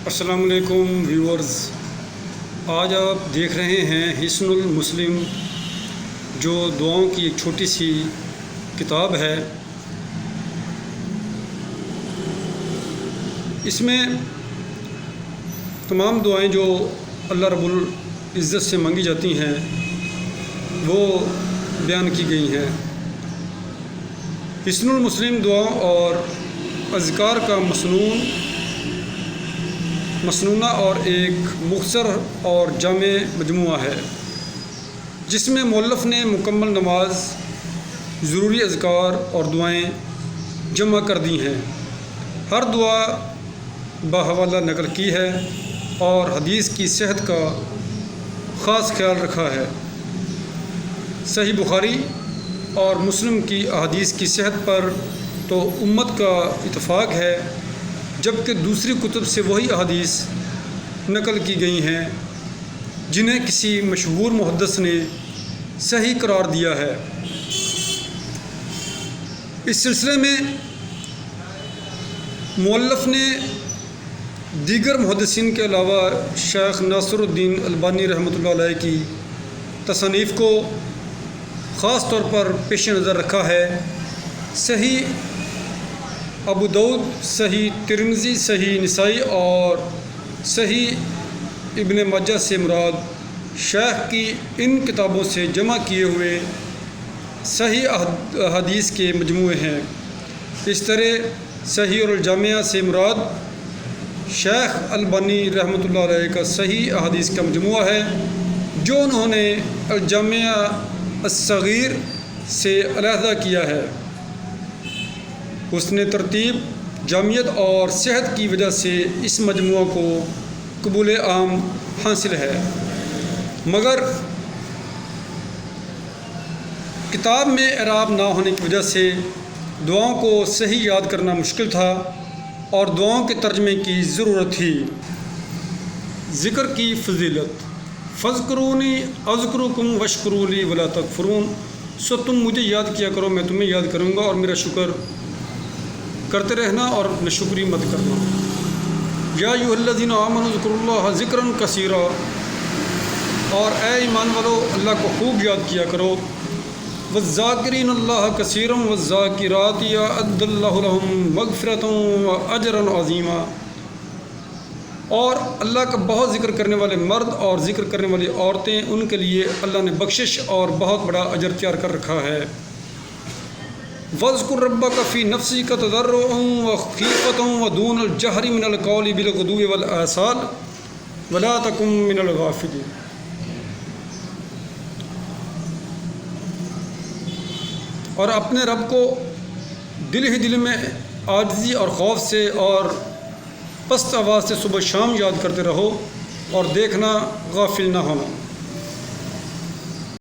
السلام علیکم ویورز، آج آپ دیکھ رہے ہیں حصن المسلم، جو دعاؤں کی ایک چھوٹی سی کتاب ہے۔ اس میں تمام دعائیں جو اللہ رب العزت سے مانگی جاتی ہیں وہ بیان کی گئی ہیں۔ حصن المسلم دعاؤں اور اذکار کا مسنونہ اور ایک مختصر اور جامع مجموعہ ہے، جس میں مؤلف نے مکمل نماز، ضروری اذکار اور دعائیں جمع کر دی ہیں۔ ہر دعا باحوالہ نقل کی ہے اور حدیث کی صحت کا خاص خیال رکھا ہے۔ صحیح بخاری اور مسلم کی احادیث کی صحت پر تو امت کا اتفاق ہے، جبکہ دوسری کتب سے وہی احادیث نقل کی گئی ہیں جنہیں کسی مشہور محدث نے صحیح قرار دیا ہے۔ اس سلسلے میں مؤلف نے دیگر محدثین کے علاوہ شیخ ناصر الدین البانی رحمۃ اللہ علیہ کی تصانیف کو خاص طور پر پیش نظر رکھا ہے۔ صحیح ابو داؤد، صحیح ترمذی، صحیح نسائی اور صحیح ابن ماجہ سے مراد شیخ کی ان کتابوں سے جمع کیے ہوئے صحیح احادیث کے مجموعے ہیں۔ اس طرح صحیح الجامعہ سے مراد شیخ البانی رحمۃ اللہ علیہ کا صحیح احادیث کا مجموعہ ہے، جو انہوں نے الجامعہ الصغیر سے علیحدہ کیا ہے۔ حسن ترتیب، جامعیت اور صحت کی وجہ سے اس مجموعہ کو قبول عام حاصل ہے، مگر کتاب میں اعراب نہ ہونے کی وجہ سے دعاؤں کو صحیح یاد کرنا مشکل تھا اور دعاؤں کے ترجمے کی ضرورت تھی۔ ذکر کی فضیلت: فاذکرونی اذکرکم واشکروا لی ولا تکفرون۔ سو تم مجھے یاد کیا کرو، میں تمہیں یاد کروں گا، اور میرا شکر کرتے رہنا اور ناشکری مت کرنا۔ یا ایھا الذین آمنوا اذکروا اللہ ذکرا کثیرا، اور اے ایمان والو اللہ کو خوب یاد کیا کرو۔ والذاکرین اللہ کثیرا والذاکرات اعد اللہ لہم مغفرۃ واجرا عظیما، اور اللہ کا بہت ذکر کرنے والے مرد اور ذکر کرنے والی عورتیں، ان کے لیے اللہ نے بخشش اور بہت بڑا اجر تیار کر رکھا ہے۔ وَاذْكُرْ رَبَّكَ فِي نَفْسِكَ تَضَرُّعًا وَخِيفَةً وَدُونَ الْجَهْرِ مِنَ الْقَوْلِ بِالْغُدُوِّ وَالْآصَالِ وَلَا تَكُن مِّنَ الْغَافِلِينَ۔ اور اپنے رب کو دل ہی دل میں عاجزی اور خوف سے اور پست آواز سے صبح شام یاد کرتے رہو، اور دیکھنا غافل نہ ہونا۔